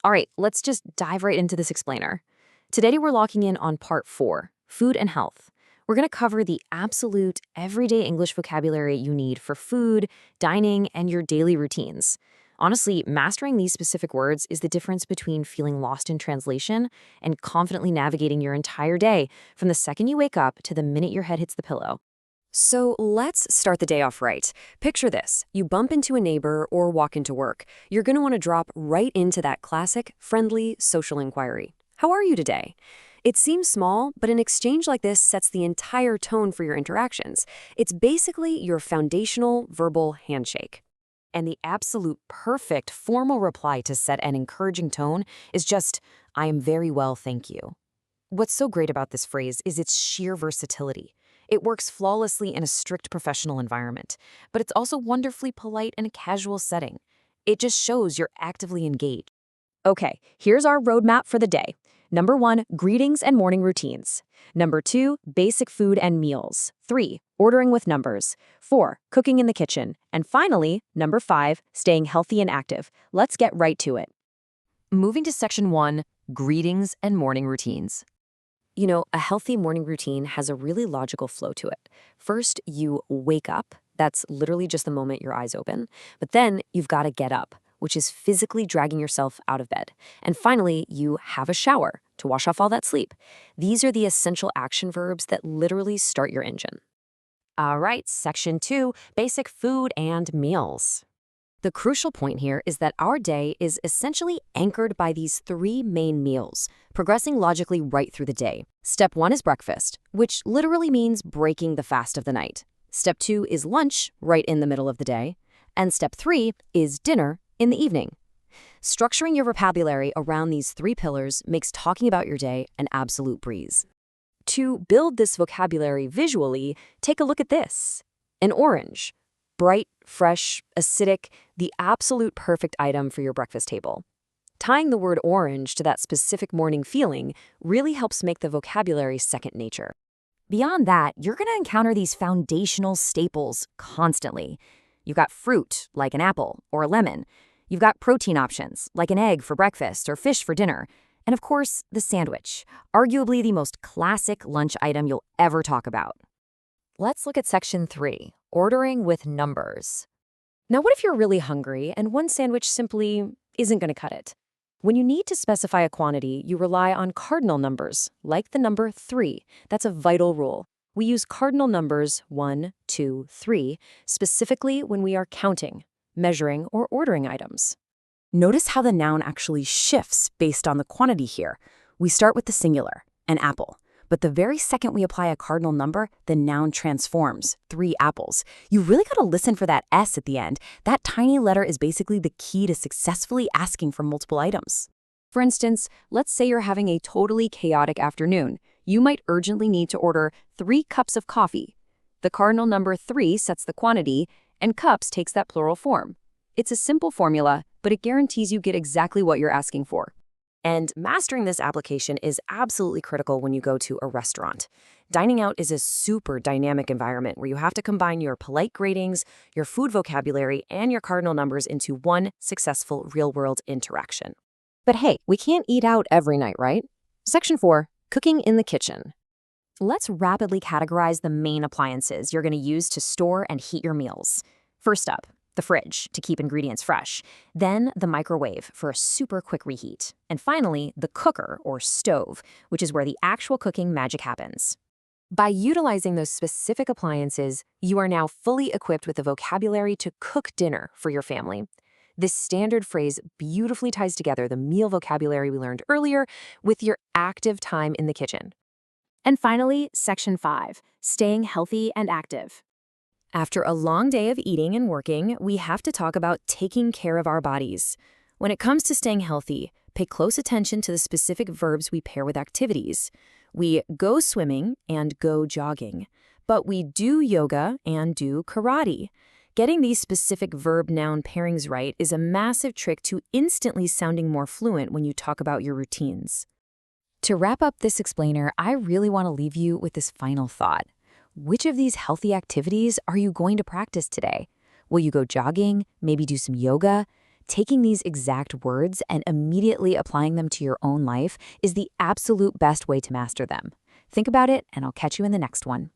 All right, let's just dive right into this explainer. Today we're locking in on part 4, food and health. We're going to cover the absolute everyday English vocabulary you need for food, dining, and your daily routines. Honestly, mastering these specific words is the difference between feeling lost in translation and confidently navigating your entire day from the second you wake up to the minute your head hits the pillow. So let's start the day off right. Picture this. You bump into a neighbor or walk into work. You're going to want to drop right into that classic, friendly, social inquiry. How are you today? It seems small, but an exchange like this sets the entire tone for your interactions. It's basically your foundational verbal handshake. And the absolute perfect formal reply to set an encouraging tone is just, "I am very well, thank you." What's so great about this phrase is its sheer versatility. It works flawlessly in a strict professional environment, but it's also wonderfully polite in a casual setting. It just shows you're actively engaged. Okay, here's our roadmap for the day. Number 1, greetings and morning routines. Number 2, basic food and meals. 3, ordering with numbers. 4, cooking in the kitchen. And finally, number 5, staying healthy and active. Let's get right to it. Moving to section 1, greetings and morning routines. You know, a healthy morning routine has a really logical flow to it. First, you wake up. That's literally just the moment your eyes open. But then you've got to get up, which is physically dragging yourself out of bed. And finally, you have a shower to wash off all that sleep. These are the essential action verbs that literally start your engine. All right, section 2, basic food and meals. The crucial point here is that our day is essentially anchored by these 3 main meals, progressing logically right through the day. Step 1 is breakfast, which literally means breaking the fast of the night. Step 2 is lunch, right in the middle of the day. And step 3 is dinner in the evening. Structuring your vocabulary around these 3 pillars makes talking about your day an absolute breeze. To build this vocabulary visually, take a look at this. An orange. Bright, fresh, acidic, the absolute perfect item for your breakfast table. Tying the word orange to that specific morning feeling really helps make the vocabulary second nature. Beyond that, you're going to encounter these foundational staples constantly. You've got fruit, like an apple or a lemon. You've got protein options, like an egg for breakfast or fish for dinner. And of course, the sandwich, arguably the most classic lunch item you'll ever talk about. Let's look at section 3, ordering with numbers. Now, what if you're really hungry and one sandwich simply isn't going to cut it? When you need to specify a quantity, you rely on cardinal numbers, like the number 3. That's a vital rule. We use cardinal numbers 1, 2, 3, specifically when we are counting, measuring, or ordering items. Notice how the noun actually shifts based on the quantity here. We start with the singular, an apple. But the very second we apply a cardinal number, the noun transforms, 3 apples. You really got to listen for that S at the end. That tiny letter is basically the key to successfully asking for multiple items. For instance, let's say you're having a totally chaotic afternoon. You might urgently need to order 3 cups of coffee. The cardinal number 3 sets the quantity, and cups takes that plural form. It's a simple formula, but it guarantees you get exactly what you're asking for. And mastering this application is absolutely critical when you go to a restaurant. Dining out is a super dynamic environment where you have to combine your polite greetings, your food vocabulary, and your cardinal numbers into one successful real-world interaction. But hey, we can't eat out every night, right? Section 4, cooking in the kitchen. Let's rapidly categorize the main appliances you're going to use to store and heat your meals. First up, the fridge to keep ingredients fresh, then the microwave for a super quick reheat, and finally the cooker or stove, which is where the actual cooking magic happens. By utilizing those specific appliances, you are now fully equipped with the vocabulary to cook dinner for your family. This standard phrase beautifully ties together the meal vocabulary we learned earlier with your active time in the kitchen. And finally, section 5, staying healthy and active. After a long day of eating and working, we have to talk about taking care of our bodies. When it comes to staying healthy, pay close attention to the specific verbs we pair with activities. We go swimming and go jogging, but we do yoga and do karate. Getting these specific verb-noun pairings right is a massive trick to instantly sounding more fluent when you talk about your routines. To wrap up this explainer, I really want to leave you with this final thought. Which of these healthy activities are you going to practice today? Will you go jogging, maybe do some yoga? Taking these exact words and immediately applying them to your own life is the absolute best way to master them. Think about it, and I'll catch you in the next one.